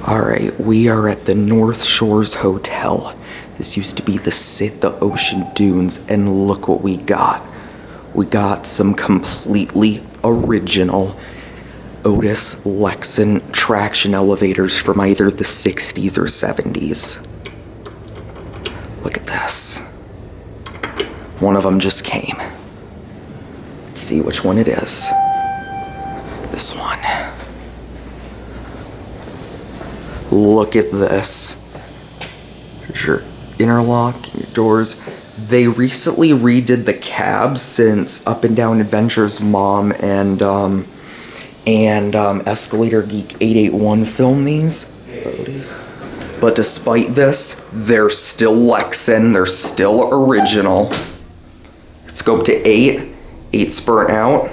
Alright, we are at the North Shores Hotel. This used to be the Ocean Dunes, and look what we got. We got some completely original Otis Lexan traction elevators from either the 60s or 70s. Look at this. One of them just came. Let's see which one it is. This one. Look at this. There's your interlock, your doors. They recently redid the cabs since Up and Down Adventure's mom and Escalator Geek 881 filmed these. But despite this, they're still Lexan, they're still original. Let's go up to 8. 8's burnt out.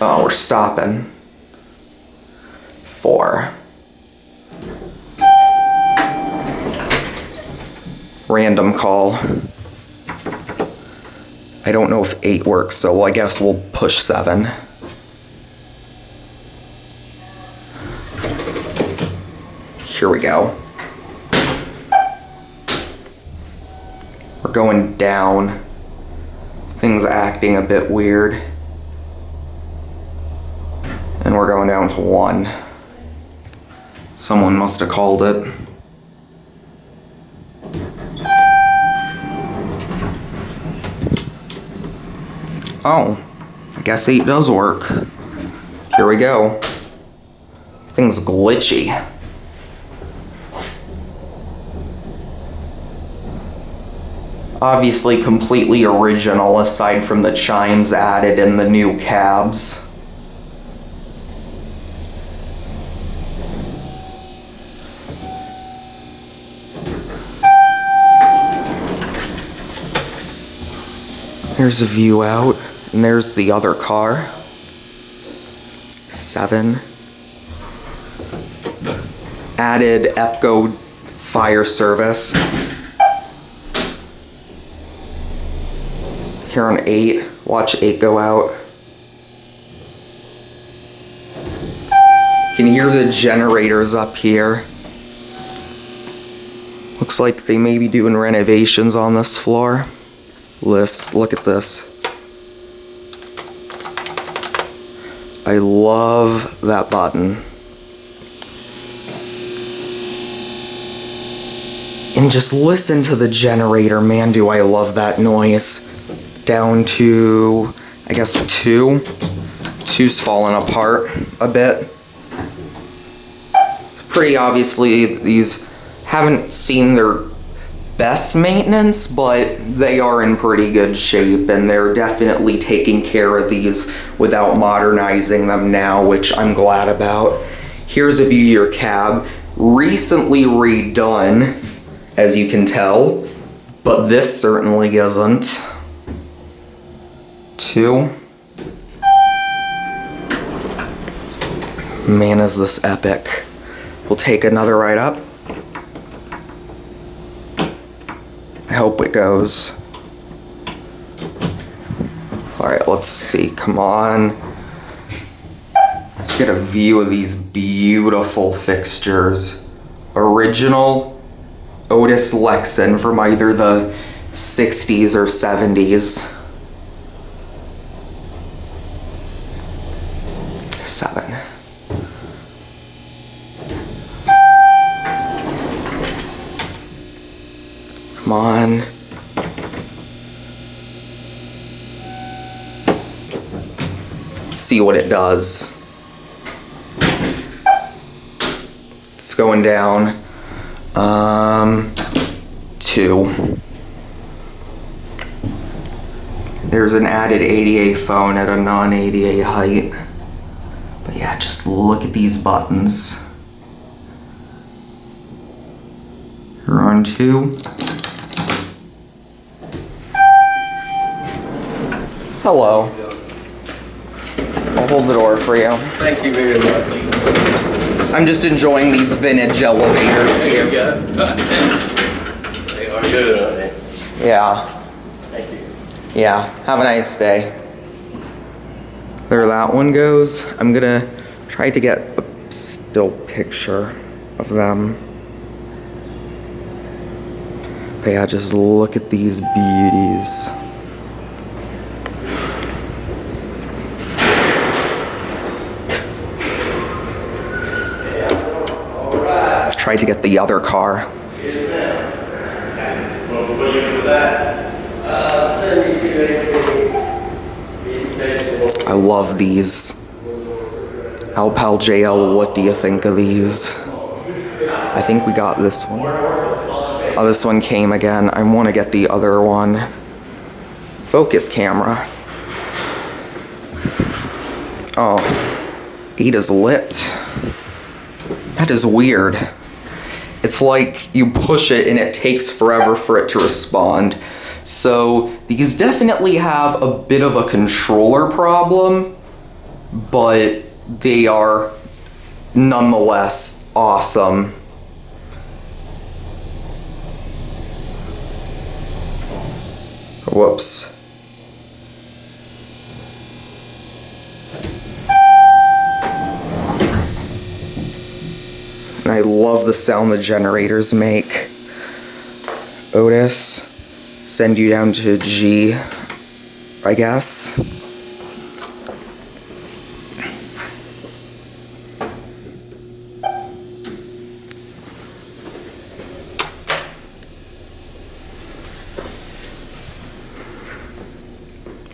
Oh, we're stopping. 4. Random call. I don't know if 8 works, so I guess we'll push 7. Here we go. We're going down. Things acting a bit weird. And we're going down to 1. Someone must have called it. Oh, I guess 8 does work. Here we go. Thing's glitchy. Obviously completely original aside from the chimes added in the new cabs. There's a view out, and there's the other car. 7. Added EPCO fire service. Here on 8, watch 8 go out. Can you hear the generators up here? Looks like they may be doing renovations on this floor. Look at this. I love that button. And just listen to the generator, man, do I love that noise. Down to, I guess, 2. 2's falling apart a bit. It's pretty obviously these haven't seen their best maintenance, but they are in pretty good shape, and they're definitely taking care of these without modernizing them now, which I'm glad about. Here's a view of your cab. Recently redone, as you can tell, but this certainly isn't. 2. Man, is this epic. We'll take another ride up. I hope it goes. Alright, let's see. Come on. Let's get a view of these beautiful fixtures. Original Otis Lexan from either the 60s or 70s. 7. Come on. Let's see what it does. It's going down. 2. There's an added ADA phone at a non-ADA height. But yeah, just look at these buttons. You're on 2. Hello. I'll hold the door for you. Thank you very much. I'm just enjoying these vintage elevators here. They are good, aren't they? Yeah. Thank you. Yeah. Have a nice day. There that one goes. I'm gonna try to get a still picture of them. But yeah, just look at these beauties. Tried to get the other car. I love these. Alpal JL, what do you think of these? I think we got this one. Oh, this one came again. I want to get the other one. Focus camera. Oh, 8 is lit. That is weird. It's like you push it and it takes forever for it to respond. So these definitely have a bit of a controller problem, but they are nonetheless awesome. Whoops. And I love the sound the generators make. Otis, send you down to G, I guess.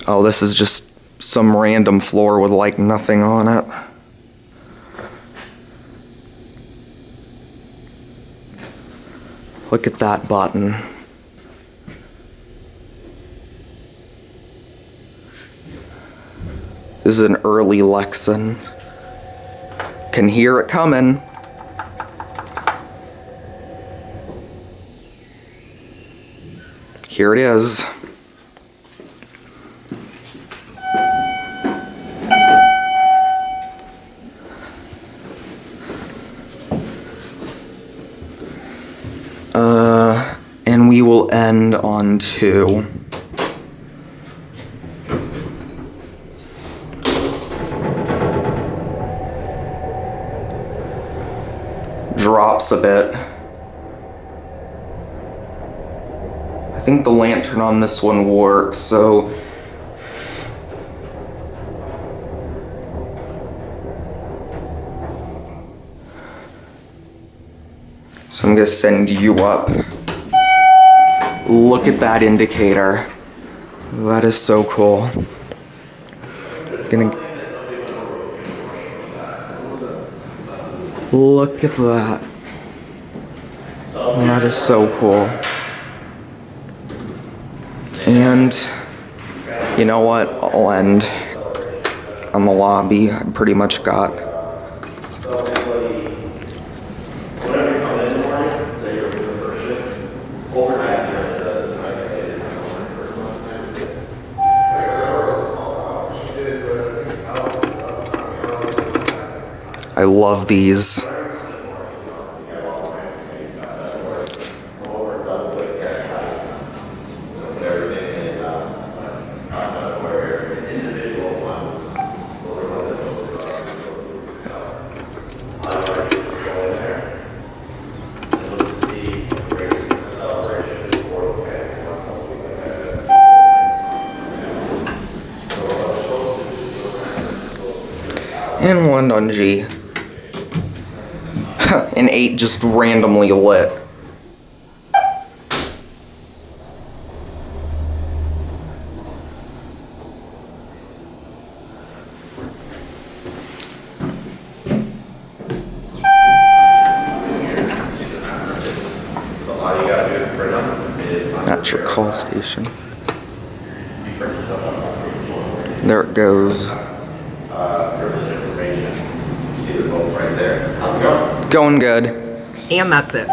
Oh, this is just some random floor with like nothing on it. Look at that button. This is an early Lexan. Can hear it coming. Here it is. And we will end on 2. Drops a bit. I think the lantern on this one works, so I'm gonna send you up. Look at that indicator. That is so cool. Look at that. That is so cool. And you know what? I'll end on the lobby. I pretty much got I love these. And one on G. And 8 just randomly lit. That's your call station. There it goes. Going good. And that's it.